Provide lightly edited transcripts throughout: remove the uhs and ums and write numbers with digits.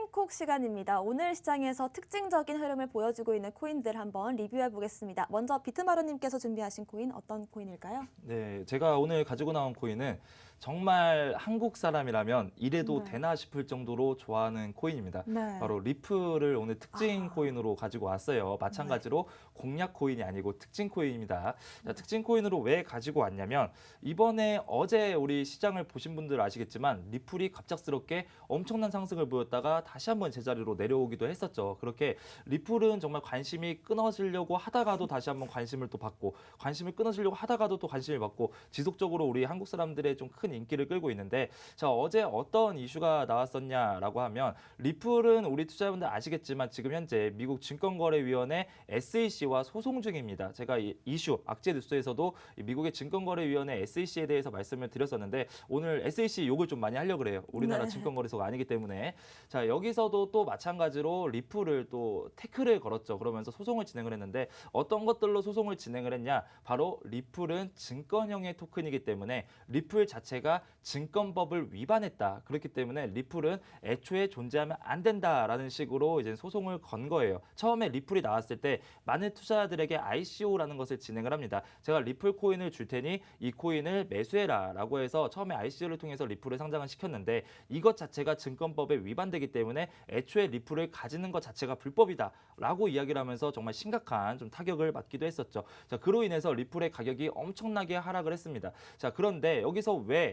타임콕 시간입니다. 오늘 시장에서 특징적인 흐름을 보여주고 있는 코인들 한번 리뷰해 보겠습니다. 먼저 비트마루님께서 준비하신 코인 어떤 코인일까요? 네, 제가 오늘 가지고 나온 코인은 정말 한국 사람이라면 이래도 네. 되나 싶을 정도로 좋아하는 코인입니다. 네. 바로 리플을 오늘 특징 아. 코인으로 가지고 왔어요. 마찬가지로 공략 코인이 아니고 특징 코인입니다. 자, 특징 코인으로 왜 가지고 왔냐면 이번에 어제 우리 시장을 보신 분들 아시겠지만 리플이 갑작스럽게 엄청난 상승을 보였다가 다시 한번 제자리로 내려오기도 했었죠. 그렇게 리플은 정말 관심이 끊어지려고 하다가도 다시 한번 관심을 또 받고 관심을 끊어지려고 하다가도 또 관심을 받고 지속적으로 우리 한국 사람들의 좀 큰 인기를 끌고 있는데 자 어제 어떤 이슈가 나왔었냐라고 하면 리플은 우리 투자자분들 아시겠지만 지금 현재 미국 증권거래위원회 SEC와 소송 중입니다. 제가 이 이슈 악재 뉴스에서도 미국의 증권거래위원회 SEC에 대해서 말씀을 드렸었는데 오늘 SEC 욕을 좀 많이 하려고 그래요. 우리나라 네. 증권거래소가 아니기 때문에 자 여기서도 또 마찬가지로 리플을 또 태클을 걸었죠. 그러면서 소송을 진행을 했는데 어떤 것들로 소송을 진행을 했냐 바로 리플은 증권형의 토큰이기 때문에 리플 자체가 증권법을 위반했다. 그렇기 때문에 리플은 애초에 존재하면 안 된다라는 식으로 이제 소송을 건 거예요. 처음에 리플이 나왔을 때 많은 투자자들에게 ICO라는 것을 진행을 합니다. 제가 리플 코인을 줄 테니 이 코인을 매수해라라고 해서 처음에 ICO를 통해서 리플을 상장을 시켰는데 이것 자체가 증권법에 위반되기 때문에 애초에 리플을 가지는 것 자체가 불법이다라고 이야기를 하면서 정말 심각한 좀 타격을 받기도 했었죠. 자, 그로 인해서 리플의 가격이 엄청나게 하락을 했습니다. 자, 그런데 여기서 왜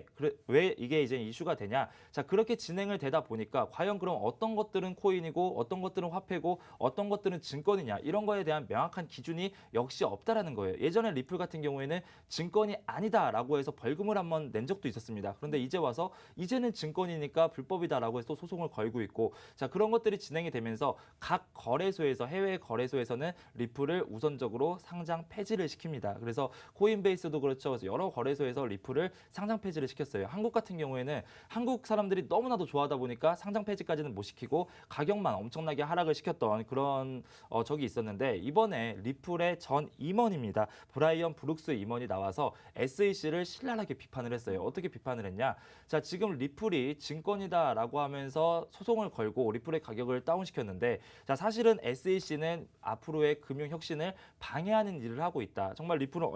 이게 이제 이슈가 되냐? 자, 그렇게 진행을 되다 보니까 과연 그럼 어떤 것들은 코인이고 어떤 것들은 화폐고 어떤 것들은 증권이냐? 이런 거에 대한 명확한 기준이 역시 없다라는 거예요. 예전에 리플 같은 경우에는 증권이 아니다라고 해서 벌금을 한번 낸 적도 있었습니다. 그런데 이제 와서 이제는 증권이니까 불법이다라고 해서 또 소송을 걸고 있고 자, 그런 것들이 진행이 되면서 각 거래소에서 해외 거래소에서는 리플을 우선적으로 상장 폐지를 시킵니다. 그래서 코인베이스도 그렇죠. 그래서 여러 거래소에서 리플을 상장 폐지를 시켰어요. 한국 같은 경우에는 한국 사람들이 너무나도 좋아하다 보니까 상장 폐지까지는 못 시키고 가격만 엄청나게 하락을 시켰던 그런 적이 있었는데 이번에 리플의 전 임원입니다. 브라이언 브룩스 임원이 나와서 SEC를 신랄하게 비판을 했어요. 어떻게 비판을 했냐? 자, 지금 리플이 증권이다라고 하면서 소송을 걸고 리플의 가격을 다운시켰는데 자, 사실은 SEC는 앞으로의 금융 혁신을 방해하는 일을 하고 있다. 정말 리플은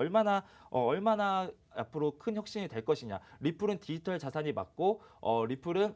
얼마나 앞으로 큰 혁신이 될 것이냐. 리플은 디지털 자산이 맞고 리플은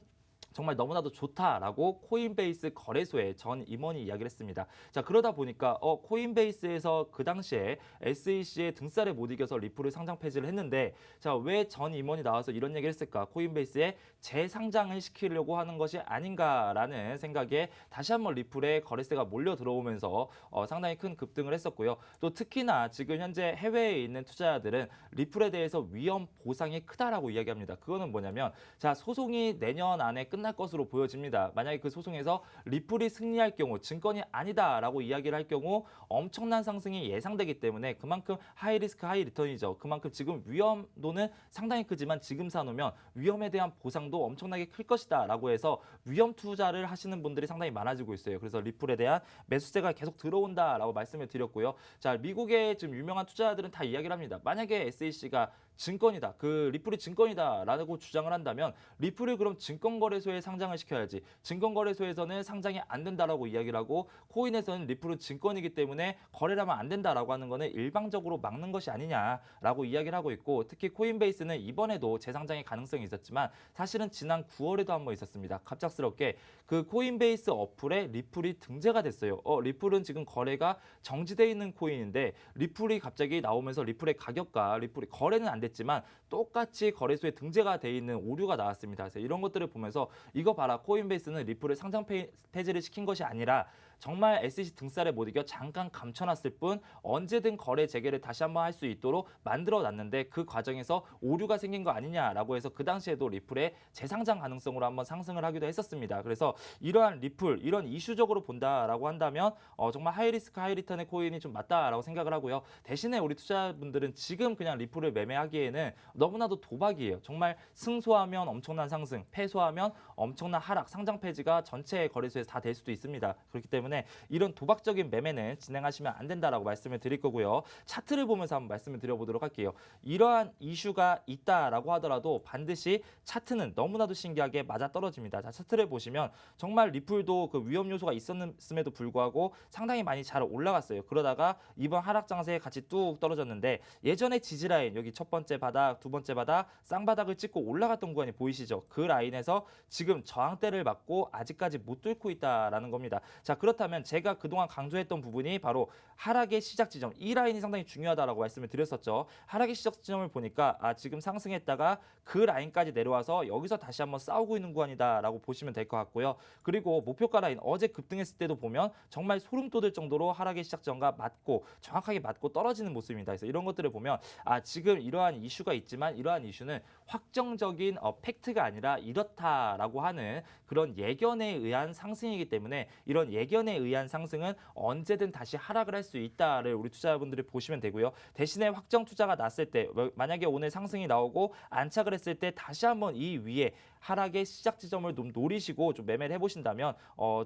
정말 너무나도 좋다라고 코인베이스 거래소의 전 임원이 이야기를 했습니다. 자, 그러다 보니까 코인베이스에서 그 당시에 SEC의 등살에 못 이겨서 리플을 상장 폐지를 했는데 자, 왜 전 임원이 나와서 이런 얘기를 했을까? 코인베이스에 재상장을 시키려고 하는 것이 아닌가라는 생각에 다시 한번 리플에 거래세가 몰려 들어오면서 상당히 큰 급등을 했었고요. 또 특히나 지금 현재 해외에 있는 투자자들은 리플에 대해서 위험 보상이 크다라고 이야기합니다. 그거는 뭐냐면 자, 소송이 내년 안에 끝날 것으로 보여집니다. 만약에 그 소송에서 리플이 승리할 경우 증권이 아니다라고 이야기를 할 경우 엄청난 상승이 예상되기 때문에 그만큼 하이 리스크 하이 리턴이죠. 그만큼 지금 위험도는 상당히 크지만 지금 사놓으면 위험에 대한 보상도 엄청나게 클 것이다 라고 해서 위험 투자를 하시는 분들이 상당히 많아지고 있어요. 그래서 리플에 대한 매수세가 계속 들어온다라고 말씀을 드렸고요. 자, 미국의 지금 유명한 투자자들은 다 이야기를 합니다. 만약에 SEC가 증권이다. 그 리플이 증권이다라고 주장을 한다면 리플을 그럼 증권거래소에 상장을 시켜야지. 증권거래소에서는 상장이 안 된다라고 이야기를 하고 코인에서는 리플은 증권이기 때문에 거래를 하면 안 된다라고 하는 거는 일방적으로 막는 것이 아니냐라고 이야기를 하고 있고 특히 코인베이스는 이번에도 재상장의 가능성이 있었지만 사실은 지난 9월에도 한번 있었습니다. 갑작스럽게 그 코인베이스 어플에 리플이 등재가 됐어요. 리플은 지금 거래가 정지돼 있는 코인인데 리플이 갑자기 나오면서 리플의 가격과 리플이 거래는 안 됐지만 똑같이 거래소에 등재가 돼 있는 오류가 나왔습니다. 그래서 이런 것들을 보면서 이거 봐라 코인베이스는 리플을 상장 폐지를 시킨 것이 아니라 정말 SEC 등살에 못 이겨 잠깐 감춰놨을 뿐 언제든 거래 재개를 다시 한번 할 수 있도록 만들어놨는데 그 과정에서 오류가 생긴 거 아니냐라고 해서 그 당시에도 리플의 재상장 가능성으로 한번 상승을 하기도 했었습니다. 그래서 이러한 리플 이런 이슈적으로 본다라고 한다면 정말 하이리스크 하이리턴의 코인이 좀 맞다라고 생각을 하고요. 대신에 우리 투자분들은 지금 그냥 리플을 매매하기에는 너무나도 도박이에요. 정말 승소하면 엄청난 상승, 패소하면 엄청난 하락, 상장 폐지가 전체 거래소에서 다 될 수도 있습니다. 그렇기 때문에 때문에 이런 도박적인 매매는 진행하시면 안 된다라고 말씀을 드릴 거고요. 차트를 보면서 한번 말씀을 드려보도록 할게요. 이러한 이슈가 있다라고 하더라도 반드시 차트는 너무나도 신기하게 맞아떨어집니다. 자, 차트를 보시면 정말 리플도 그 위험 요소가 있었음에도 불구하고 상당히 많이 잘 올라갔어요. 그러다가 이번 하락 장세에 같이 뚝 떨어졌는데 예전에 지지라인 여기 첫 번째 바닥, 두 번째 바닥, 쌍바닥을 찍고 올라갔던 구간이 보이시죠? 그 라인에서 지금 저항대를 맞고 아직까지 못 뚫고 있다라는 겁니다. 자, 그렇다면 제가 그동안 강조했던 부분이 바로 하락의 시작 지점, 이 라인이 상당히 중요하다라고 말씀을 드렸었죠. 하락의 시작 지점을 보니까 지금 상승했다가 그 라인까지 내려와서 여기서 다시 한번 싸우고 있는 구간이다라고 보시면 될 것 같고요. 그리고 목표가 라인 어제 급등했을 때도 보면 정말 소름 돋을 정도로 하락의 시작 지점과 맞고 정확하게 맞고 떨어지는 모습입니다. 그래서 이런 것들을 보면 지금 이러한 이슈가 있지만 이러한 이슈는 확정적인 팩트가 아니라 이렇다라고 하는 그런 예견에 의한 상승이기 때문에 이런 예견에 의한 상승은 언제든 다시 하락을 할 수 있다를 우리 투자자분들이 보시면 되고요. 대신에 확정 투자가 났을 때 만약에 오늘 상승이 나오고 안착을 했을 때 다시 한번 이 위에 하락의 시작 지점을 좀 노리시고 좀 매매를 해보신다면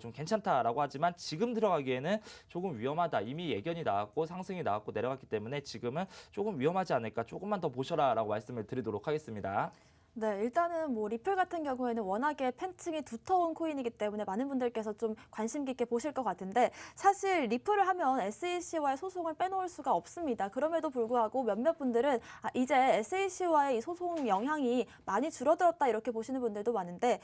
좀 괜찮다라고 하지만 지금 들어가기에는 조금 위험하다. 이미 예견이 나왔고 상승이 나왔고 내려갔기 때문에 지금은 조금 위험하지 않을까. 조금만 더 보셔라라고 말씀을 드리도록 하겠습니다. 네, 일단은 뭐 리플 같은 경우에는 워낙에 팬층이 두터운 코인이기 때문에 많은 분들께서 좀 관심 깊게 보실 것 같은데 사실 리플을 하면 SEC와의 소송을 빼놓을 수가 없습니다. 그럼에도 불구하고 몇몇 분들은 이제 SEC와의 이 소송 영향이 많이 줄어들었다 이렇게 보시는 분들도 많은데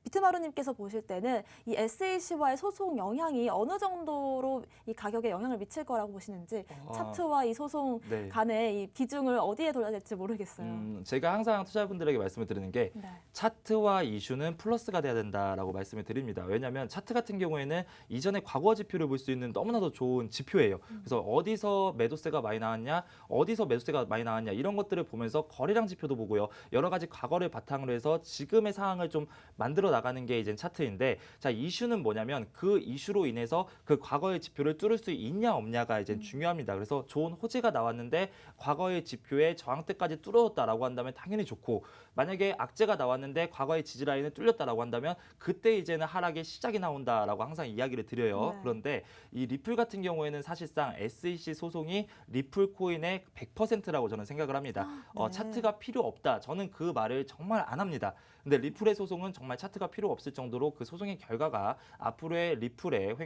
비트마루님께서 보실 때는 이 SEC와의 소송 영향이 어느 정도로 이 가격에 영향을 미칠 거라고 보시는지 차트와 이 소송 네. 간의 이 비중을 어디에 둬야 될지 모르겠어요. 제가 항상 투자자분들에게 말씀을 드리는 게 네. 차트와 이슈는 플러스가 돼야 된다라고 말씀을 드립니다. 왜냐하면 차트 같은 경우에는 이전에 과거 지표를 볼 수 있는 너무나도 좋은 지표예요. 그래서 어디서 매도세가 많이 나왔냐, 어디서 매수세가 많이 나왔냐 이런 것들을 보면서 거래량 지표도 보고요. 여러 가지 과거를 바탕으로 해서 지금의 상황을 좀 만들어 나가는 게 이제 차트인데 자, 이슈는 뭐냐면 그 이슈로 인해서 그 과거의 지표를 뚫을 수 있냐 없냐가 이제 중요합니다. 그래서 좋은 호재가 나왔는데 과거의 지표에 저항대까지 뚫어졌다라고 한다면 당연히 좋고 만약에 악재가 나왔는데 과거의 지지라인을 뚫렸다라고 한다면 그때 이제는 하락의 시작이 나온다라고 항상 이야기를 드려요. 네. 그런데 이 리플 같은 경우에는 사실상 SEC 소송이 리플 코인의 100%라고 저는 생각을 합니다. 네. 차트가 필요 없다. 저는 그 말을 정말 안 합니다. 근데 리플의 소송은 정말 차트가 필요 없을 정도로 그 소송의 결과가 앞으로의 리플의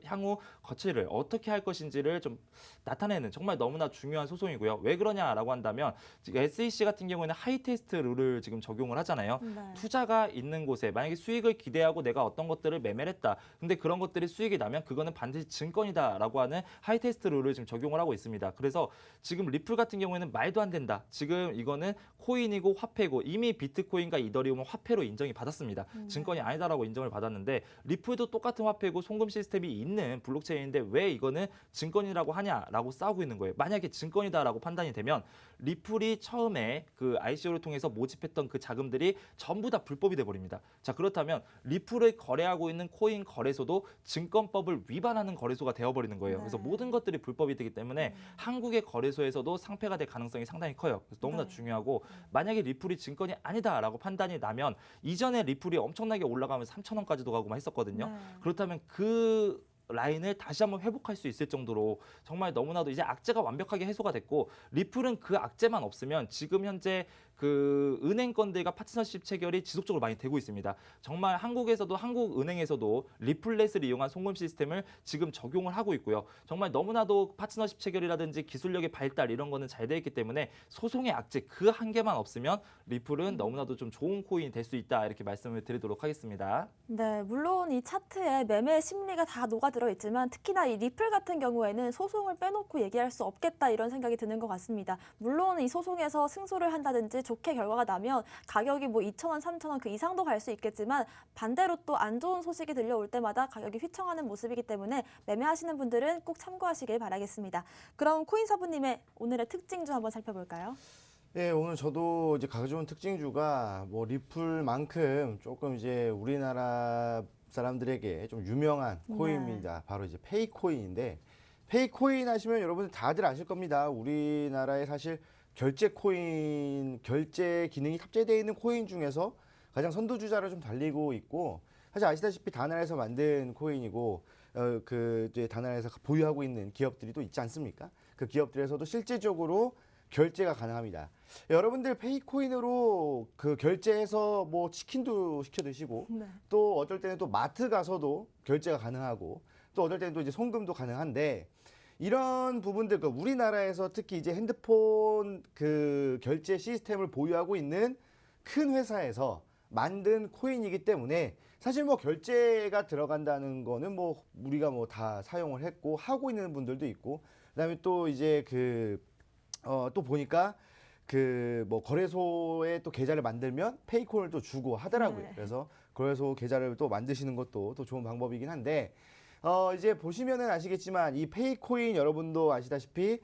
향후 거취를 어떻게 할 것인지를 좀 나타내는 정말 너무나 중요한 소송이고요. 왜 그러냐라고 한다면 지금 SEC 같은 경우에는 하이테스트 룰을 지금 적용을 하잖아요. 네. 투자가 있는 곳에 만약에 수익을 기대하고 내가 어떤 것들을 매매를 했다. 근데 그런 것들이 수익이 나면 그거는 반드시 증권이다라고 하는 하이테스트 룰을 지금 적용을 하고 있습니다. 그래서 지금 리플 같은 경우에는 말도 안 된다. 지금 이거는 코인이고 화폐고 이미 비트코인과 이더리움은 화폐로 인정이 받았습니다. 증권이 아니다라고 인정을 받았는데 리플도 똑같은 화폐고 송금 시스템이 있는 블록체인인데 왜 이거는 증권이라고 하냐라고 싸우고 있는 거예요. 만약에 증권이다라고 판단이 되면 리플이 처음에 그 ICO를 통해서 모집했던 그 자금들이 전부 다 불법이 돼 버립니다. 자, 그렇다면 리플을 거래하고 있는 코인 거래소도 증권법을 위반하는 거래소가 되어 버리는 거예요. 그래서 네. 모든 것들이 불법이 되기 때문에 한국의 거래소에서도 상폐가 될 가능성이 상당히 커요. 그래서 너무나 네. 중요하고 만약에 리플이 증권이 아니다라고 판단이 나면 이전에 리플이 엄청나게 올라가면 3,000원까지도 가고 막 했었거든요. 네. 그렇다면 그 라인을 다시 한번 회복할 수 있을 정도로 정말 너무나도 이제 악재가 완벽하게 해소가 됐고 리플은 그 악재만 없으면 지금 현재 그 은행권들과 파트너십 체결이 지속적으로 많이 되고 있습니다. 정말 한국에서도 한국은행에서도 리플렛을 이용한 송금 시스템을 지금 적용을 하고 있고요. 정말 너무나도 파트너십 체결이라든지 기술력의 발달 이런 거는 잘 되어 있기 때문에 소송의 악재 그 한 개만 없으면 리플은 너무나도 좀 좋은 코인이 될 수 있다 이렇게 말씀을 드리도록 하겠습니다. 네, 물론 이 차트에 매매 심리가 다 녹아들어 있지만 특히나 이 리플 같은 경우에는 소송을 빼놓고 얘기할 수 없겠다 이런 생각이 드는 것 같습니다. 물론 이 소송에서 승소를 한다든지 좋게 결과가 나면 가격이 뭐 2,000원, 3,000원 그 이상도 갈 수 있겠지만 반대로 또 안 좋은 소식이 들려올 때마다 가격이 휘청하는 모습이기 때문에 매매하시는 분들은 꼭 참고하시길 바라겠습니다. 그럼 코인사부님의 오늘의 특징주 한번 살펴볼까요? 네, 오늘 저도 이제 가져온 특징주가 뭐 리플만큼 조금 이제 우리나라 사람들에게 좀 유명한 코인입니다. 바로 이제 페이코인인데 페이코인 하시면 여러분들 다들 아실 겁니다. 우리나라에 사실 결제 코인, 결제 기능이 탑재되어 있는 코인 중에서 가장 선두주자를 좀 달리고 있고 사실 아시다시피 다나라에서 만든 코인이고 그 이제 당나라에서 보유하고 있는 기업들이 또 있지 않습니까? 그 기업들에서도 실제적으로 결제가 가능합니다. 여러분들 페이코인으로 그 결제해서 뭐 치킨도 시켜 드시고 네. 또 어떨 때는 또 마트 가서도 결제가 가능하고 또 어떨 때는 또 이제 송금도 가능한데 이런 부분들 그 우리나라에서 특히 이제 핸드폰 그 결제 시스템을 보유하고 있는 큰 회사에서 만든 코인이기 때문에 사실 뭐 결제가 들어간다는 거는 뭐 우리가 뭐 다 사용을 했고 하고 있는 분들도 있고 그다음에 또 이제 또 보니까 그 뭐 거래소에 또 계좌를 만들면 페이코인을 또 주고 하더라고요. 네. 그래서 거래소 계좌를 또 만드시는 것도 또 좋은 방법이긴 한데 이제 보시면은 아시겠지만 이 페이코인 여러분도 아시다시피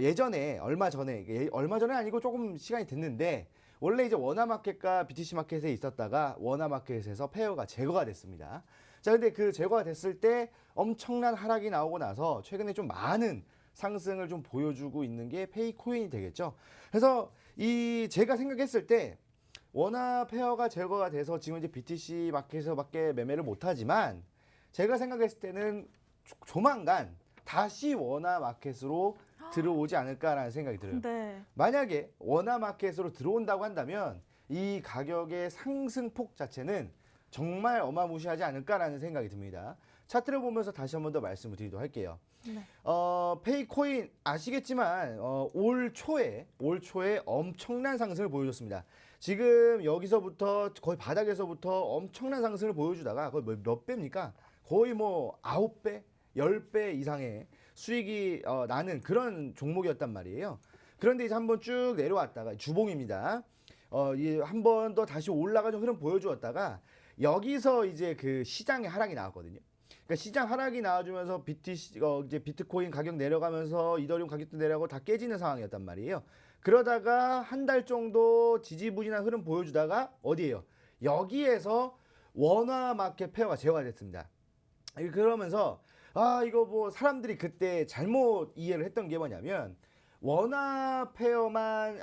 예전에 얼마 전에 아니고 조금 시간이 됐는데 원래 이제 원화마켓과 BTC 마켓에 있었다가 원화마켓에서 페어가 제거가 됐습니다. 자, 근데 그 제거가 됐을 때 엄청난 하락이 나오고 나서 최근에 좀 많은 상승을 좀 보여주고 있는 게 페이코인이 되겠죠. 그래서 제가 생각했을 때 원화 페어가 제거가 돼서 지금 이제 BTC 마켓에서밖에 매매를 못하지만 제가 생각했을 때는 조만간 다시 원화 마켓으로 들어오지 않을까라는 생각이 들어요. 네. 만약에 원화 마켓으로 들어온다고 한다면 이 가격의 상승폭 자체는 정말 어마무시하지 않을까라는 생각이 듭니다. 차트를 보면서 다시 한 번 더 말씀을 드리도록 할게요. 네. 페이코인 아시겠지만 올 초에 엄청난 상승을 보여줬습니다. 지금 여기서부터 거의 바닥에서부터 엄청난 상승을 보여주다가 거의 몇 배입니까? 거의 뭐 9배, 10배 이상의 수익이 나는 그런 종목이었단 말이에요. 그런데 이제 한번 쭉 내려왔다가 주봉입니다. 한 번 더 다시 올라가는 흐름 보여주었다가 여기서 이제 그 시장의 하락이 나왔거든요. 그러니까 시장 하락이 나와주면서 이제 비트코인 가격 내려가면서 이더리움 가격도 내려가고 다 깨지는 상황이었단 말이에요. 그러다가 한 달 정도 지지부진한 흐름 보여주다가 어디에요? 여기에서 원화 마켓 페어가 제거가 됐습니다. 그러면서 이거 뭐 사람들이 그때 잘못 이해를 했던 게 뭐냐면 원화 페어만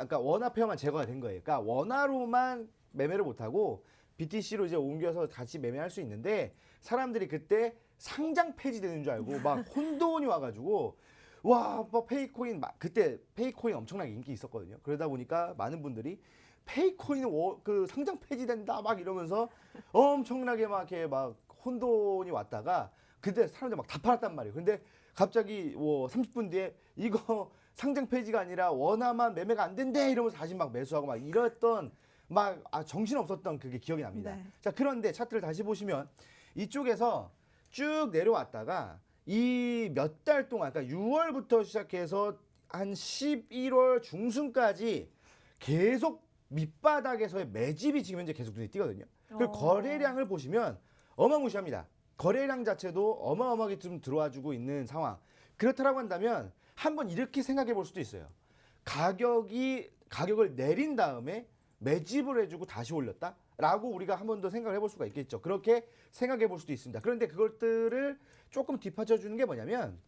제거가 된 거예요. 그러니까 원화로만 매매를 못하고 BTC로 이제 옮겨서 같이 매매할 수 있는데 사람들이 그때 상장 폐지되는 줄 알고 막 혼돈이 와가지고 뭐 그때 페이코인 엄청나게 인기 있었거든요. 그러다 보니까 많은 분들이 페이코인 그 상장 폐지된다 막 이러면서 엄청나게 막 이렇게 막 혼돈이 왔다가 그때 사람들 막 다 팔았단 말이에요. 근데 갑자기 30분 뒤에 이거 상장 폐지가 아니라 원화만 매매가 안 된대 이러면서 다시 막 매수하고 막 이랬던 정신 없었던 그게 기억이 납니다. 네. 자, 그런데 차트를 다시 보시면 이쪽에서 쭉 내려왔다가 이 몇 달 동안 그러니까 6월부터 시작해서 한 11월 중순까지 계속 밑바닥에서의 매집이 지금 현재 계속 눈에 띄거든요. 그 거래량을 보시면 어마무시합니다. 거래량 자체도 어마어마하게 좀 들어와 주고 있는 상황. 그렇다라고 한다면 한번 이렇게 생각해 볼 수도 있어요. 가격을 내린 다음에 매집을 해주고 다시 올렸다? 라고 우리가 한 번 더 생각을 해볼 수가 있겠죠. 그렇게 생각해 볼 수도 있습니다. 그런데 그것들을 조금 뒷받쳐 주는 게 뭐냐면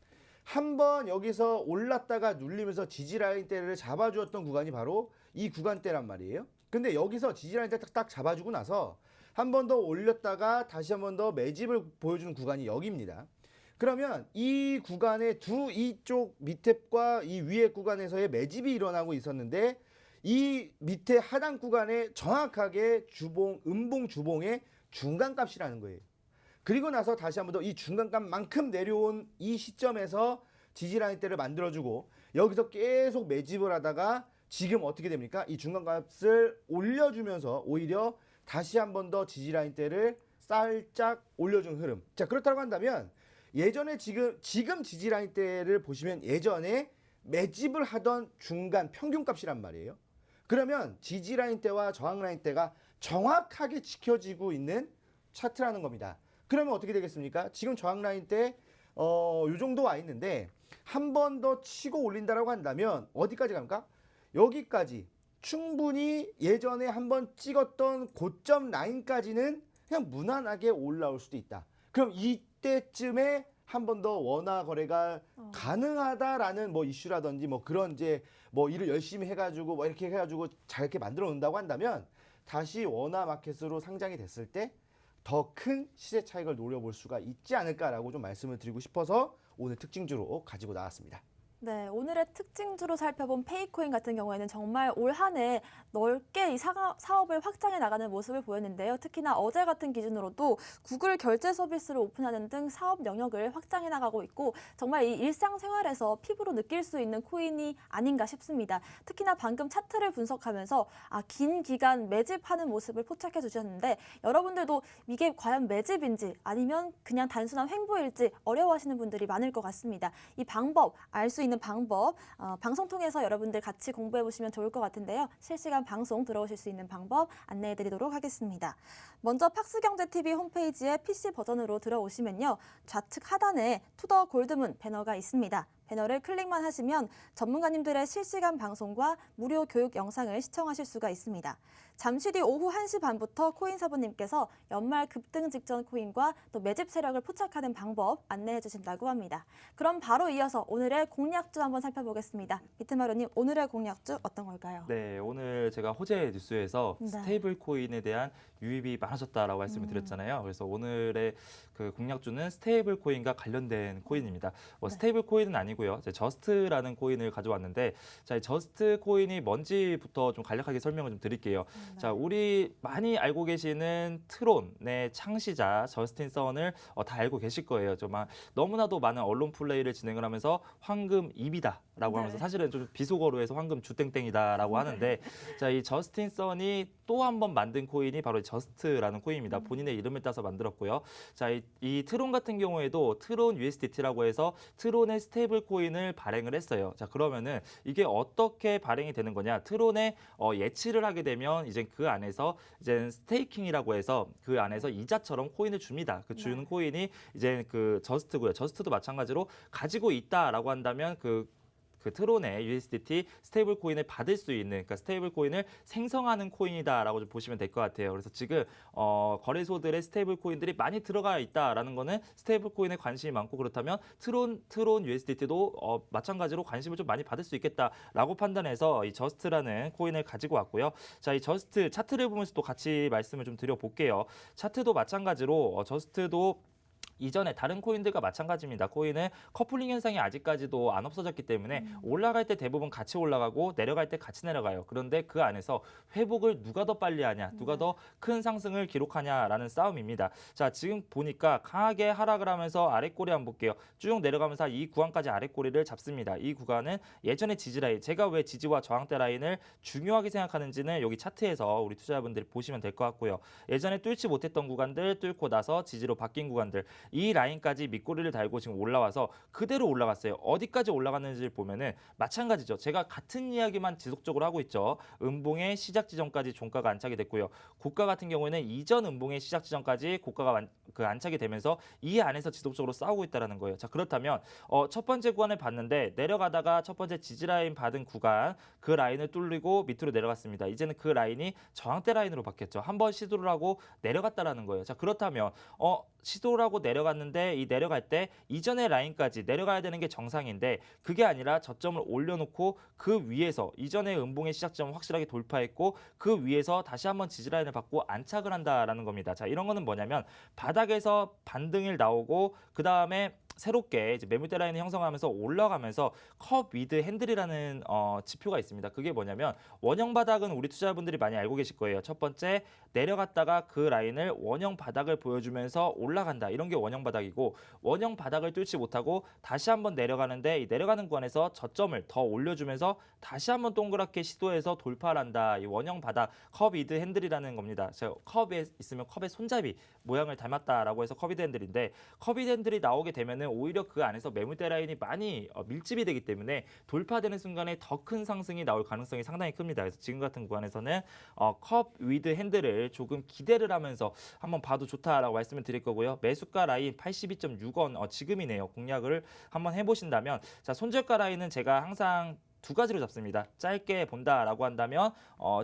한번 여기서 올랐다가 눌리면서 지지라인대를 잡아주었던 구간이 바로 이 구간대란 말이에요. 근데 여기서 지지라인대 딱 잡아주고 나서 한 번 더 올렸다가 다시 한 번 더 매집을 보여주는 구간이 여기입니다. 그러면 이 구간의 이쪽 밑에과 이 위에 구간에서의 매집이 일어나고 있었는데 이 밑에 하단 구간에 정확하게 음봉 주봉의 중간값이라는 거예요. 그리고 나서 다시 한 번 더 이 중간값만큼 내려온 이 시점에서 지지라인대를 만들어주고 여기서 계속 매집을 하다가 지금 어떻게 됩니까? 이 중간값을 올려주면서 오히려 다시 한 번 더 지지라인대를 살짝 올려준 흐름. 자, 그렇다고 한다면 예전에 지금 지지라인대를 보시면 예전에 매집을 하던 중간 평균값이란 말이에요. 그러면 지지라인대와 저항라인대가 정확하게 지켜지고 있는 차트라는 겁니다. 그러면 어떻게 되겠습니까? 지금 저항라인대 요 정도 와 있는데 한 번 더 치고 올린다라고 한다면 어디까지 갑니까? 여기까지 충분히 예전에 한번 찍었던 고점 라인까지는 그냥 무난하게 올라올 수도 있다. 그럼 이때쯤에 한 번 더 원화 거래가 가능하다라는 뭐 이슈라든지 뭐 그런 이제 뭐 일을 열심히 해가지고 뭐 이렇게 해가지고 잘 이렇게 만들어 놓는다고 한다면 다시 원화 마켓으로 상장이 됐을 때 더 큰 시세 차익을 노려볼 수가 있지 않을까라고 좀 말씀을 드리고 싶어서 오늘 특징주로 가지고 나왔습니다. 네, 오늘의 특징주로 살펴본 페이코인 같은 경우에는 정말 올 한 해 넓게 이 사업을 확장해 나가는 모습을 보였는데요. 특히나 어제 같은 기준으로도 구글 결제 서비스를 오픈하는 등 사업 영역을 확장해 나가고 있고 정말 이 일상생활에서 피부로 느낄 수 있는 코인이 아닌가 싶습니다. 특히나 방금 차트를 분석하면서 긴 기간 매집하는 모습을 포착해 주셨는데 여러분들도 이게 과연 매집인지 아니면 그냥 단순한 횡보일지 어려워하시는 분들이 많을 것 같습니다. 이 방법, 알 수 있는 방법, 방송 통해서 여러분들 같이 공부해 보시면 좋을 것 같은데요. 실시간 방송 들어오실 수 있는 방법 안내해 드리도록 하겠습니다. 먼저 팍스경제TV 홈페이지에 PC 버전으로 들어오시면요. 좌측 하단에 투더 골드문 배너가 있습니다. 배너를 클릭만 하시면 전문가님들의 실시간 방송과 무료 교육 영상을 시청하실 수가 있습니다. 잠시 뒤 오후 1시 반부터 코인사부님께서 연말 급등 직전 코인과 또 매집 세력을 포착하는 방법 안내해 주신다고 합니다. 그럼 바로 이어서 오늘의 공략주 한번 살펴보겠습니다. 비트마루님, 오늘의 공략주 어떤 걸까요? 네, 오늘 제가 호재 뉴스에서 네. 스테이블 코인에 대한 유입이 많아졌다라고 말씀을 드렸잖아요. 그래서 오늘의 그 공략주는 스테이블 코인과 관련된 코인입니다. 스테이블 코인은 아니고요. 이제 저스트라는 코인을 가져왔는데, 자, 이 저스트 코인이 뭔지부터 좀 간략하게 설명을 좀 드릴게요. 자, 우리 많이 알고 계시는 트론의 창시자 저스틴 선을 다 알고 계실 거예요. 좀 너무나도 많은 언론 플레이를 진행을 하면서 황금 입이다라고 하면서 사실은 좀 비속어로 해서 황금 주땡땡이다라고 하는데, 자, 이 저스틴 선이 또 한 번 만든 코인이 바로 이 저스트라는 코인입니다. 본인의 이름을 따서 만들었고요. 자, 이 트론 같은 경우에도 트론 USDT라고 해서 트론의 스테이블 코인을 발행을 했어요. 자, 그러면은 이게 어떻게 발행이 되는 거냐? 트론에 예치를 하게 되면 이제 그 안에서 이제 스테이킹이라고 해서 그 안에서 이자처럼 코인을 줍니다. 그 주는 코인이 이제 그 저스트고요. 저스트도 마찬가지로 가지고 있다라고 한다면 그 트론의 USDT 스테이블 코인을 받을 수 있는, 그러니까 스테이블 코인을 생성하는 코인이다라고 좀 보시면 될 것 같아요. 그래서 지금 거래소들의 스테이블 코인들이 많이 들어가 있다라는 거는 스테이블 코인에 관심이 많고, 그렇다면 트론 USDT도 마찬가지로 관심을 좀 많이 받을 수 있겠다라고 판단해서 이 저스트라는 코인을 가지고 왔고요. 자, 이 저스트 차트를 보면서 또 같이 말씀을 좀 드려볼게요. 차트도 마찬가지로 저스트도 이전에 다른 코인들과 마찬가지입니다. 코인은 커플링 현상이 아직까지도 안 없어졌기 때문에 올라갈 때 대부분 같이 올라가고 내려갈 때 같이 내려가요. 그런데 그 안에서 회복을 누가 더 빨리 하냐, 누가 더 큰 상승을 기록하냐라는 싸움입니다. 자, 지금 보니까 강하게 하락을 하면서 아랫꼬리 한번 볼게요. 쭉 내려가면서 이 구간까지 아랫꼬리를 잡습니다. 이 구간은 예전의 지지라인, 제가 왜 지지와 저항대 라인을 중요하게 생각하는지는 여기 차트에서 우리 투자자분들이 보시면 될 것 같고요. 예전에 뚫지 못했던 구간들 뚫고 나서 지지로 바뀐 구간들, 이 라인까지 밑꼬리를 달고 지금 올라와서 그대로 올라갔어요. 어디까지 올라갔는지를 보면은 마찬가지죠. 제가 같은 이야기만 지속적으로 하고 있죠. 음봉의 시작 지점까지 종가가 안착이 됐고요. 고가 같은 경우에는 이전 음봉의 시작 지점까지 고가가 안착이 되면서 이 안에서 지속적으로 싸우고 있다는 거예요. 자, 그렇다면 첫 번째 구간을 봤는데 내려가다가 첫 번째 지지라인 받은 구간, 그 라인을 뚫리고 밑으로 내려갔습니다. 이제는 그 라인이 저항대 라인으로 바뀌었죠. 한번 시도를 하고 내려갔다라는 거예요. 자, 그렇다면 시도를 하고 내려갔는데 이 내려갈 때 이전의 라인까지 내려가야 되는 게 정상인데 그게 아니라 저점을 올려놓고 그 위에서 이전의 음봉의 시작점을 확실하게 돌파했고 그 위에서 다시 한번 지지라인을 받고 안착을 한다라는 겁니다. 자, 이런 거는 뭐냐면 바닥에서 반등일 나오고 그 다음에 새롭게 이제 매물대 라인을 형성하면서 올라가면서 컵 위드 핸들이라는 지표가 있습니다. 그게 뭐냐면 원형 바닥은 우리 투자자분들이 많이 알고 계실 거예요. 첫 번째 내려갔다가 그 라인을 원형 바닥을 보여주면서 올라간다. 이런 게 원형 바닥이고, 원형 바닥을 뚫지 못하고 다시 한번 내려가는데 이 내려가는 구간에서 저점을 더 올려주면서 다시 한번 동그랗게 시도해서 돌파를 한다. 이 원형 바닥 컵 위드 핸들이라는 겁니다. 컵에 있으면 컵의 손잡이 모양을 닮았다라고 해서 컵 위드 핸들인데, 컵 위드 핸들이 나오게 되면은 오히려 그 안에서 매물대 라인이 많이 밀집이 되기 때문에 돌파되는 순간에 더 큰 상승이 나올 가능성이 상당히 큽니다. 그래서 지금 같은 구간에서는 컵 위드 핸들을 조금 기대를 하면서 한번 봐도 좋다라고 말씀을 드릴 거고요. 매수가 라인 82.6원 지금이네요. 공략을 한번 해보신다면, 자, 손절가 라인은 제가 항상 두 가지로 잡습니다. 짧게 본다라고 한다면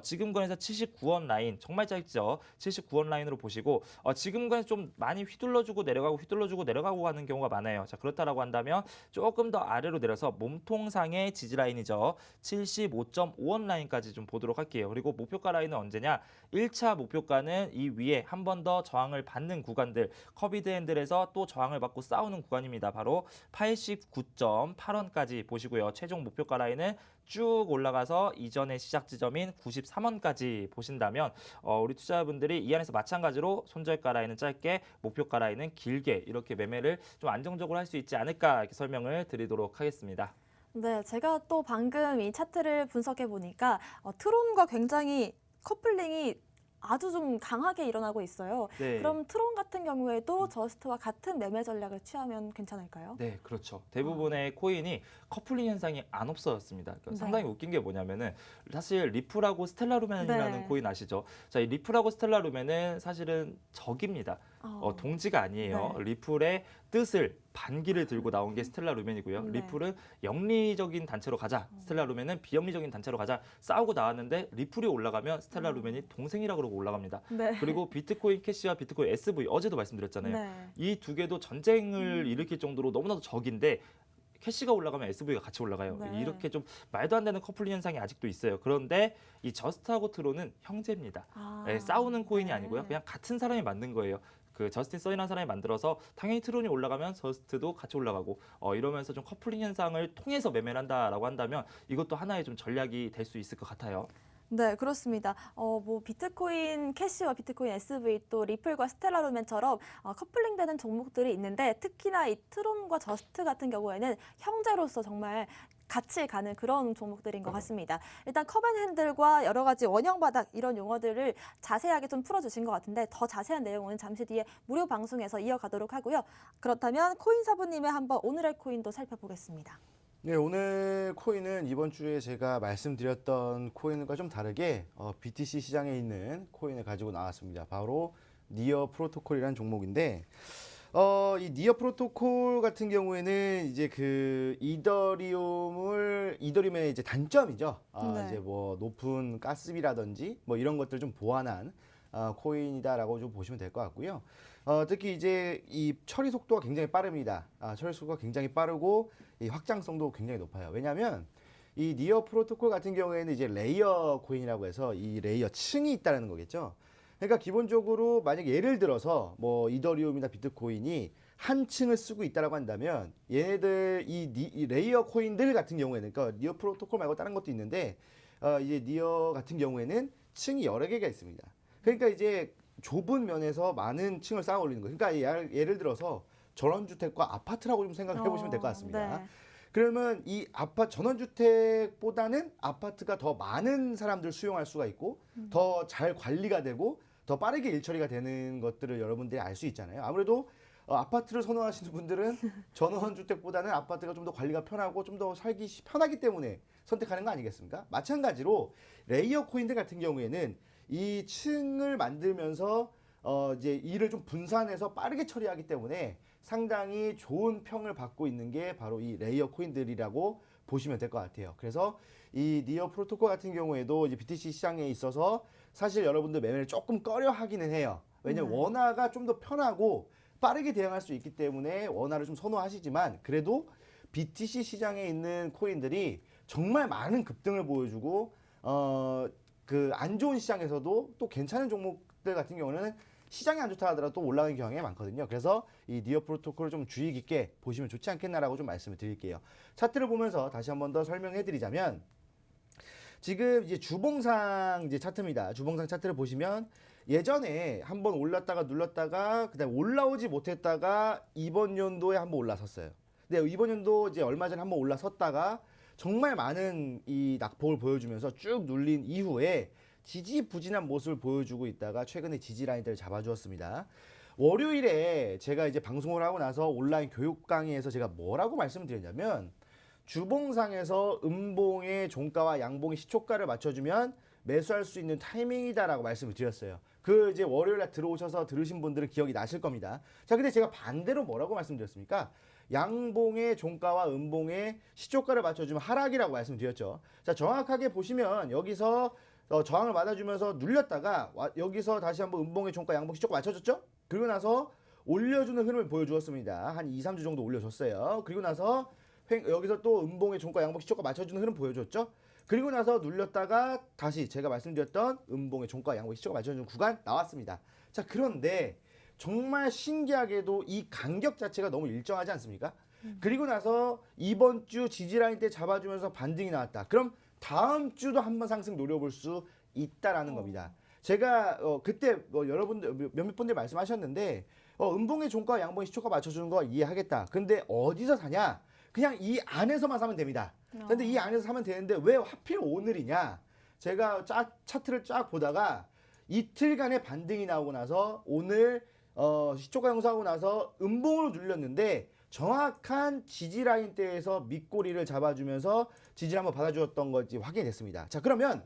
지금 권에서 79원 라인 정말 짧죠. 79원 라인으로 보시고 지금 권에서 좀 많이 휘둘러주고 내려가고 하는 경우가 많아요. 자, 그렇다라고 한다면 조금 더 아래로 내려서 몸통상의 지지 라인이죠. 75.5원 라인까지 좀 보도록 할게요. 그리고 목표가 라인은 언제냐? 1차 목표가는 이 위에 한 번 더 저항을 받는 구간들, 커비드 핸들에서 또 저항을 받고 싸우는 구간입니다. 바로 89.8원까지 보시고요. 최종 목표가 라인은 쭉 올라가서 이전의 시작 지점인 93원까지 보신다면 우리 투자자분들이 이 안에서 마찬가지로 손절가 라인은 짧게, 목표가 라인은 길게 이렇게 매매를 좀 안정적으로 할 수 있지 않을까 이렇게 설명을 드리도록 하겠습니다. 네, 제가 또 방금 이 차트를 분석해 보니까 트론과 굉장히 커플링이 아주 좀 강하게 일어나고 있어요. 네. 그럼 트론 같은 경우에도 저스트와 같은 매매 전략을 취하면 괜찮을까요? 네, 그렇죠. 대부분의 코인이 커플링 현상이 안 없어졌습니다. 그러니까 네. 상당히 웃긴 게 뭐냐면은 사실 리플하고 스텔라루멘이라는 네. 코인 아시죠? 자, 이 리플하고 스텔라루멘은 사실은 적입니다. 동지가 아니에요. 네. 리플의 뜻을 반기를 들고 나온 게 스텔라루멘이고요. 네. 리플은 영리적인 단체로 가자, 스텔라루멘은 비영리적인 단체로 가자 싸우고 나왔는데 리플이 올라가면 스텔라루멘이 동생이라 그러고 올라갑니다. 네. 그리고 비트코인 캐시와 비트코인 SV 어제도 말씀드렸잖아요. 네. 이 두 개도 전쟁을 일으킬 정도로 너무나도 적인데 캐시가 올라가면 SV가 같이 올라가요. 네. 이렇게 좀 말도 안 되는 커플링 현상이 아직도 있어요. 그런데 이 저스트하고 트론은 형제입니다. 싸우는 코인이 네. 아니고요. 그냥 같은 사람이 만든 거예요. 그 저스틴 서이라는 사람이 만들어서 당연히 트론이 올라가면 저스트도 같이 올라가고 이러면서 좀 커플링 현상을 통해서 매매를 한다라고 한다면 이것도 하나의 좀 전략이 될 수 있을 것 같아요. 네, 그렇습니다. 뭐 비트코인 캐시와 비트코인 SV 또 리플과 스텔라루멘처럼 커플링되는 종목들이 있는데 특히나 이 트론과 저스트 같은 경우에는 형제로서 정말 같이 가는 그런 종목들인 것 같습니다. 일단 컵앤핸들과 여러 가지 원형 바닥 이런 용어들을 자세하게 좀 풀어주신 것 같은데 더 자세한 내용은 잠시 뒤에 무료 방송에서 이어가도록 하고요. 그렇다면 코인사부님의 한번 오늘의 코인도 살펴보겠습니다. 네, 오늘 코인은 이번 주에 제가 말씀드렸던 코인과 좀 다르게 BTC 시장에 있는 코인을 가지고 나왔습니다. 바로 니어 프로토콜이라는 종목인데 이 니어 프로토콜 같은 경우에는 이제 그 이더리움의 이제 단점이죠. 네. 이제 뭐 높은 가스비라든지 뭐 이런 것들 좀 보완한 코인이다라고 좀 보시면 될 것 같고요. 특히 이제 이 처리 속도가 굉장히 빠릅니다. 처리 속도가 굉장히 빠르고 이 확장성도 굉장히 높아요. 왜냐하면 이 니어 프로토콜 같은 경우에는 이제 레이어 코인이라고 해서 이 레이어 층이 있다는 거겠죠. 그러니까 기본적으로 만약 예를 들어서 뭐 이더리움이나 비트코인이 한 층을 쓰고 있다라고 한다면 얘네들 이 레이어 코인들 같은 경우에는 그러니까 니어 프로토콜 말고 다른 것도 있는데 이제 니어 같은 경우에는 층이 여러 개가 있습니다. 그러니까 이제 좁은 면에서 많은 층을 쌓아 올리는 거예요. 그러니까 예를 들어서 전원주택과 아파트라고 좀 생각해 보시면 될 것 같습니다. 네. 그러면 이 전원주택보다는 아파트가 더 많은 사람들 수용할 수가 있고 더 잘 관리가 되고 더 빠르게 일처리가 되는 것들을 여러분들이 알 수 있잖아요. 아무래도 아파트를 선호하시는 분들은 전원주택보다는 아파트가 좀 더 관리가 편하고 좀 더 살기 편하기 때문에 선택하는 거 아니겠습니까? 마찬가지로 레이어 코인들 같은 경우에는 이 층을 만들면서 이제 일을 좀 분산해서 빠르게 처리하기 때문에 상당히 좋은 평을 받고 있는 게 바로 이 레이어 코인들이라고 보시면 될 것 같아요. 그래서 이 니어 프로토콜 같은 경우에도 이제 BTC 시장에 있어서 사실 여러분들 매매를 조금 꺼려 하기는 해요. 왜냐면 원화가 좀 더 편하고 빠르게 대응할 수 있기 때문에 원화를 좀 선호하시지만 그래도 BTC 시장에 있는 코인들이 정말 많은 급등을 보여주고 그 안 좋은 시장에서도 또 괜찮은 종목들 같은 경우는 시장이 안 좋다 하더라도 또 올라가는 경향이 많거든요. 그래서 이 니어 프로토콜을 좀 주의 깊게 보시면 좋지 않겠나라고 좀 말씀을 드릴게요. 차트를 보면서 다시 한 번 더 설명해 드리자면 지금 이제 주봉상 이제 차트입니다. 주봉상 차트를 보시면 예전에 한번 올랐다가 눌렀다가 그다음에 올라오지 못했다가 이번 연도에 한번 올라섰어요. 근데 이번 연도 이제 얼마 전에 한번 올라섰다가 정말 많은 이 낙폭을 보여주면서 쭉 눌린 이후에 지지부진한 모습을 보여주고 있다가 최근에 지지 라인들을 잡아주었습니다. 월요일에 제가 이제 방송을 하고 나서 온라인 교육 강의에서 제가 뭐라고 말씀을 드렸냐면 주봉상에서 음봉의 종가와 양봉의 시초가를 맞춰주면 매수할 수 있는 타이밍이다라고 말씀을 드렸어요. 그 이제 월요일에 들어오셔서 들으신 분들은 기억이 나실 겁니다. 자, 근데 제가 반대로 뭐라고 말씀드렸습니까? 양봉의 종가와 음봉의 시초가를 맞춰주면 하락이라고 말씀드렸죠. 자, 정확하게 보시면 여기서 저항을 맞아주면서 눌렸다가 여기서 다시 한번 음봉의 종가, 양봉, 시초가 맞춰줬죠. 그리고 나서 올려주는 흐름을 보여주었습니다. 한 2, 3주 정도 올려줬어요. 그리고 나서 여기서 또 음봉의 종가, 양봉, 시초가 맞춰주는 흐름 보여줬죠. 그리고 나서 눌렸다가 다시 제가 말씀드렸던 음봉의 종가, 양봉, 시초가 맞춰주는 구간 나왔습니다. 자, 그런데 정말 신기하게도 이 간격 자체가 너무 일정하지 않습니까? 그리고 나서 이번 주 지지라인 때 잡아주면서 반등이 나왔다. 그럼 다음 주도 한번 상승 노려볼 수 있다라는 겁니다. 제가 그때 여러분들 몇몇 분들 말씀하셨는데 음봉의 종가, 양봉의 시초가 맞춰주는 거 이해하겠다. 근데 어디서 사냐? 그냥 이 안에서만 사면 됩니다. 근데 이 안에서 사면 되는데 왜 하필 오늘이냐? 제가 차트를 쫙 보다가 이틀간의 반등이 나오고 나서 오늘 시초가 형성하고 나서 음봉으로 눌렸는데 정확한 지지 라인대에서 밑꼬리를 잡아주면서 지지를 한번 받아주었던 건지 확인이 됐습니다. 자, 그러면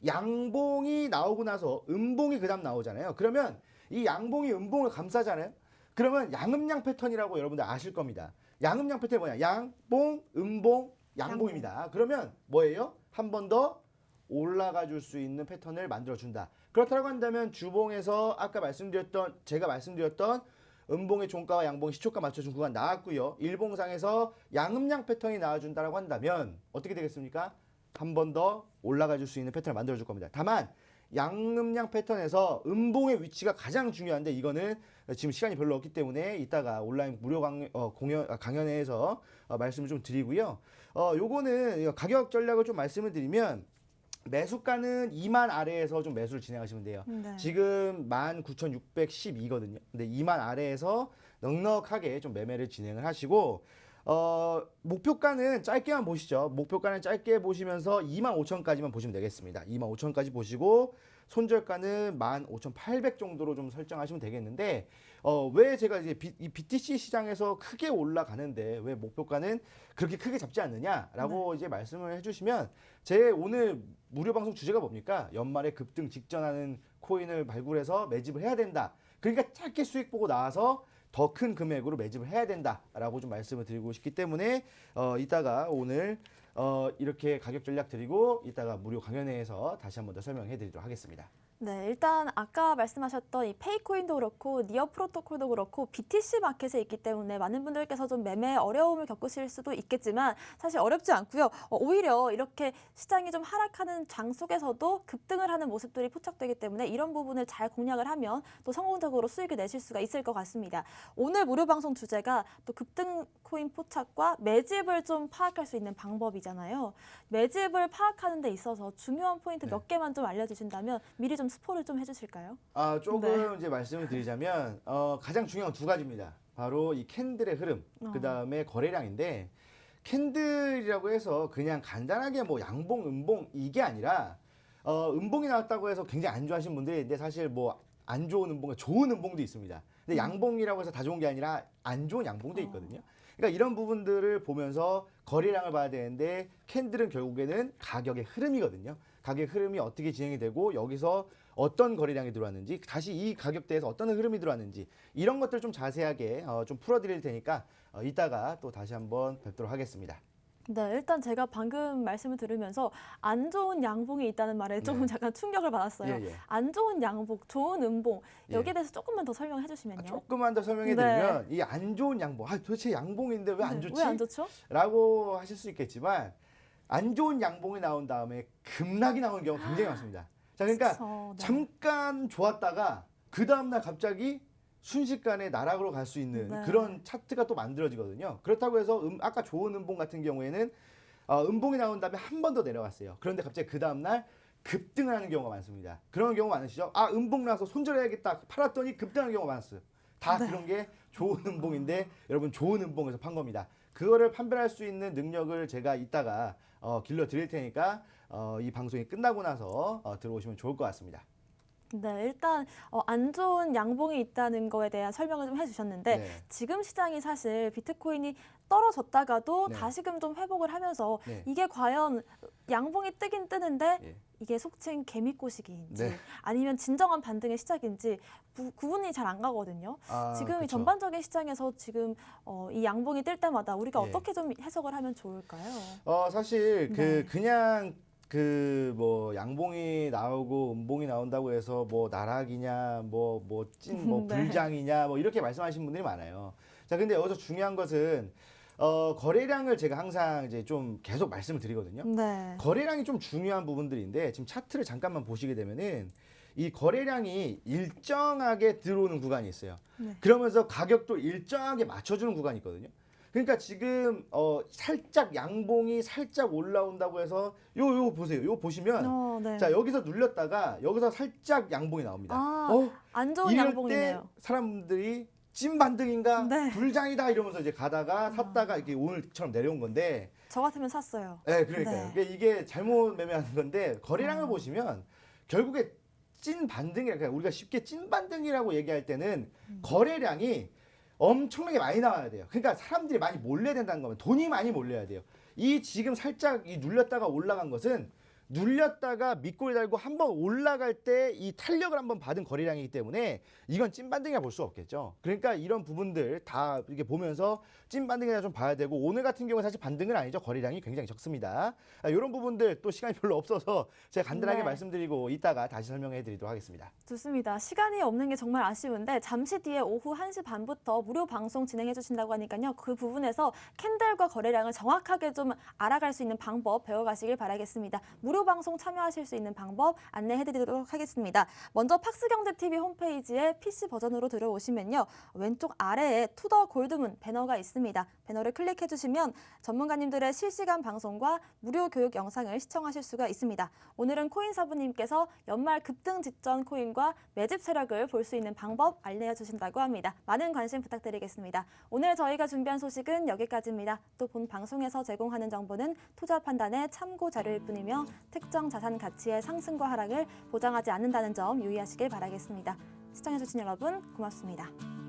양봉이 나오고 나서 음봉이 그 다음 나오잖아요. 그러면 이 양봉이 음봉을 감싸잖아요. 그러면 양음양 패턴이라고 여러분들 아실 겁니다. 양음양 패턴이 뭐냐? 양봉, 음봉, 양봉입니다. 그러면 뭐예요? 한 번 더 올라가 줄 수 있는 패턴을 만들어준다. 그렇다고 한다면 주봉에서 아까 제가 말씀드렸던 음봉의 종가와 양봉의 시초가 맞춰준 구간 나왔고요. 일봉상에서 양음양 패턴이 나와준다라고 한다면 어떻게 되겠습니까? 한 번 더 올라가 줄 수 있는 패턴을 만들어줄 겁니다. 다만 양음양 패턴에서 음봉의 위치가 가장 중요한데 이거는 지금 시간이 별로 없기 때문에 이따가 온라인 무료 강연회에서 말씀을 좀 드리고요. 요거는 가격 전략을 좀 말씀을 드리면 매수가는 2만 아래에서 좀 매수를 진행하시면 돼요. 네. 지금 19,612거든요. 근데 2만 아래에서 넉넉하게 좀 매매를 진행을 하시고 목표가는 짧게만 보시죠. 목표가는 짧게 보시면서 25,000까지만 보시면 되겠습니다. 25,000까지 보시고 손절가는 15,800 정도로 좀 설정하시면 되겠는데 왜 제가 이제 이 BTC 시장에서 크게 올라가는데 왜 목표가는 그렇게 크게 잡지 않느냐라고 이제 말씀을 해주시면 제 오늘 무료 방송 주제가 뭡니까? 연말에 급등 직전하는 코인을 발굴해서 매집을 해야 된다. 그러니까 짧게 수익 보고 나와서 더 큰 금액으로 매집을 해야 된다라고 좀 말씀을 드리고 싶기 때문에 이따가 오늘 이렇게 가격 전략 드리고 이따가 무료 강연회에서 다시 한 번 더 설명해 드리도록 하겠습니다. 네, 일단 아까 말씀하셨던 이 페이코인도 그렇고 니어 프로토콜도 그렇고 BTC 마켓에 있기 때문에 많은 분들께서 좀 매매에 어려움을 겪으실 수도 있겠지만 사실 어렵지 않고요. 오히려 이렇게 시장이 좀 하락하는 장 속에서도 급등을 하는 모습들이 포착되기 때문에 이런 부분을 잘 공략을 하면 또 성공적으로 수익을 내실 수가 있을 것 같습니다. 오늘 무료 방송 주제가 또 급등 코인 포착과 매집을 좀 파악할 수 있는 방법이잖아요. 매집을 파악하는 데 있어서 중요한 포인트 몇 개만 좀 알려주신다면 미리 좀 스포를 좀 해주실까요? 조금 이제 말씀을 드리자면 가장 중요한 두 가지입니다. 바로 이 캔들의 흐름, 그 다음에 거래량인데 캔들이라고 해서 그냥 간단하게 뭐 양봉, 음봉 이게 아니라 음봉이 나왔다고 해서 굉장히 안 좋아하시는 분들이 있는데 사실 뭐 안 좋은 음봉, 좋은 음봉도 있습니다. 근데 양봉이라고 해서 다 좋은 게 아니라 안 좋은 양봉도 있거든요. 그러니까 이런 부분들을 보면서 거래량을 봐야 되는데 캔들은 결국에는 가격의 흐름이거든요. 가격의 흐름이 어떻게 진행이 되고 여기서 어떤 거래량이 들어왔는지 다시 이 가격대에서 어떤 흐름이 들어왔는지 이런 것들 좀 자세하게 좀 풀어드릴 테니까 이따가 또 다시 한번 뵙도록 하겠습니다. 네, 일단 제가 방금 말씀을 들으면서 안 좋은 양봉이 있다는 말에 조금 잠깐 충격을 받았어요. 예. 안 좋은 양봉, 좋은 음봉 여기에 예. 대해서 조금만 더 설명해 주시면요. 조금만 더 설명해 드리면 이 안 좋은 양봉, 도대체 양봉인데 왜 안 좋지? 왜 안 좋죠? 라고 하실 수 있겠지만 안 좋은 양봉이 나온 다음에 급락이 나오는 경우가 굉장히 많습니다. 자, 그러니까 그쵸, 네. 잠깐 좋았다가 그 다음날 갑자기 순식간에 나락으로 갈 수 있는 네. 그런 차트가 또 만들어지거든요. 그렇다고 해서 아까 좋은 음봉 같은 경우에는 음봉이 나온 다음에 한 번 더 내려갔어요. 그런데 갑자기 그 다음날 급등을 하는 경우가 많습니다. 그런 경우 많으시죠? 음봉 나서 손절해야겠다 팔았더니 급등하는 경우가 많았어요. 다 그런 게 좋은 음봉인데 여러분 좋은 음봉에서 판 겁니다. 그거를 판별할 수 있는 능력을 제가 이따가 길러 드릴 테니까 이 방송이 끝나고 나서 들어오시면 좋을 것 같습니다. 네, 일단 안 좋은 양봉이 있다는 거에 대한 설명을 좀 해주셨는데 네. 지금 시장이 사실 비트코인이 떨어졌다가도 네. 다시금 좀 회복을 하면서 네. 이게 과연 양봉이 뜨긴 뜨는데 예. 이게 속칭 개미꼬시기인지 네. 아니면 진정한 반등의 시작인지 구분이 잘 안 가거든요. 아, 지금 이 그쵸. 전반적인 시장에서 지금이 양봉이 뜰 때마다 우리가 예. 어떻게 좀 해석을 하면 좋을까요? 사실 네. 그냥 뭐 양봉이 나오고 음봉이 나온다고 해서 뭐 나락이냐 뭐 네. 불장이냐 뭐 이렇게 말씀하시는 분들이 많아요. 자, 근데 여기서 중요한 것은 거래량을 제가 항상 이제 좀 계속 말씀을 드리거든요. 네. 거래량이 좀 중요한 부분들인데 지금 차트를 잠깐만 보시게 되면은 이 거래량이 일정하게 들어오는 구간이 있어요. 네. 그러면서 가격도 일정하게 맞춰주는 구간이 있거든요. 그러니까 지금 살짝 양봉이 살짝 올라온다고 해서 요 보세요. 요 보시면 네. 자, 여기서 눌렸다가 여기서 살짝 양봉이 나옵니다. 안 좋은 이럴 양봉이네요. 때 사람들이 찐 반등인가 네. 불장이다 이러면서 이제 가다가 샀다가 이렇게 오늘처럼 내려온 건데 저 같으면 샀어요. 네, 그러니까요. 네. 그러니까 이게 잘못 매매하는 건데 거래량을 보시면 결국에 찐 반등이라 그러니까 우리가 쉽게 찐 반등이라고 얘기할 때는 거래량이 엄청나게 많이 나와야 돼요. 그러니까 사람들이 많이 몰려야 된다는 거면 돈이 많이 몰려야 돼요. 이 지금 살짝 이 눌렸다가 올라간 것은 눌렸다가 밑골 달고 한번 올라갈 때 이 탄력을 한번 받은 거래량이기 때문에 이건 찐반등이라 볼 수 없겠죠. 그러니까 이런 부분들 다 이렇게 보면서 찐반등이라 좀 봐야 되고 오늘 같은 경우는 사실 반등은 아니죠. 거래량이 굉장히 적습니다. 이런 부분들 또 시간이 별로 없어서 제가 간단하게 네. 말씀드리고 이따가 다시 설명해 드리도록 하겠습니다. 좋습니다. 시간이 없는 게 정말 아쉬운데 잠시 뒤에 오후 1시 반부터 무료 방송 진행해 주신다고 하니까요. 그 부분에서 캔들과 거래량을 정확하게 좀 알아갈 수 있는 방법 배워가시길 바라겠습니다. 무료 방송 참여하실 수 있는 방법 안내해 드리도록 하겠습니다. 먼저 팍스경제TV 홈페이지에 PC 버전으로 들어오시면요. 왼쪽 아래에 투더 골드문 배너가 있습니다. 배너를 클릭해 주시면 전문가님들의 실시간 방송과 무료 교육 영상을 시청하실 수가 있습니다. 오늘은 코인사부님께서 연말 급등 직전 코인과 매집 세력을 볼 수 있는 방법 알려주신다고 합니다. 많은 관심 부탁드리겠습니다. 오늘 저희가 준비한 소식은 여기까지입니다. 또 본 방송에서 제공하는 정보는 투자 판단의 참고 자료일 뿐이며 특정 자산 가치의 상승과 하락을 보장하지 않는다는 점 유의하시길 바라겠습니다. 시청해주신 여러분 고맙습니다.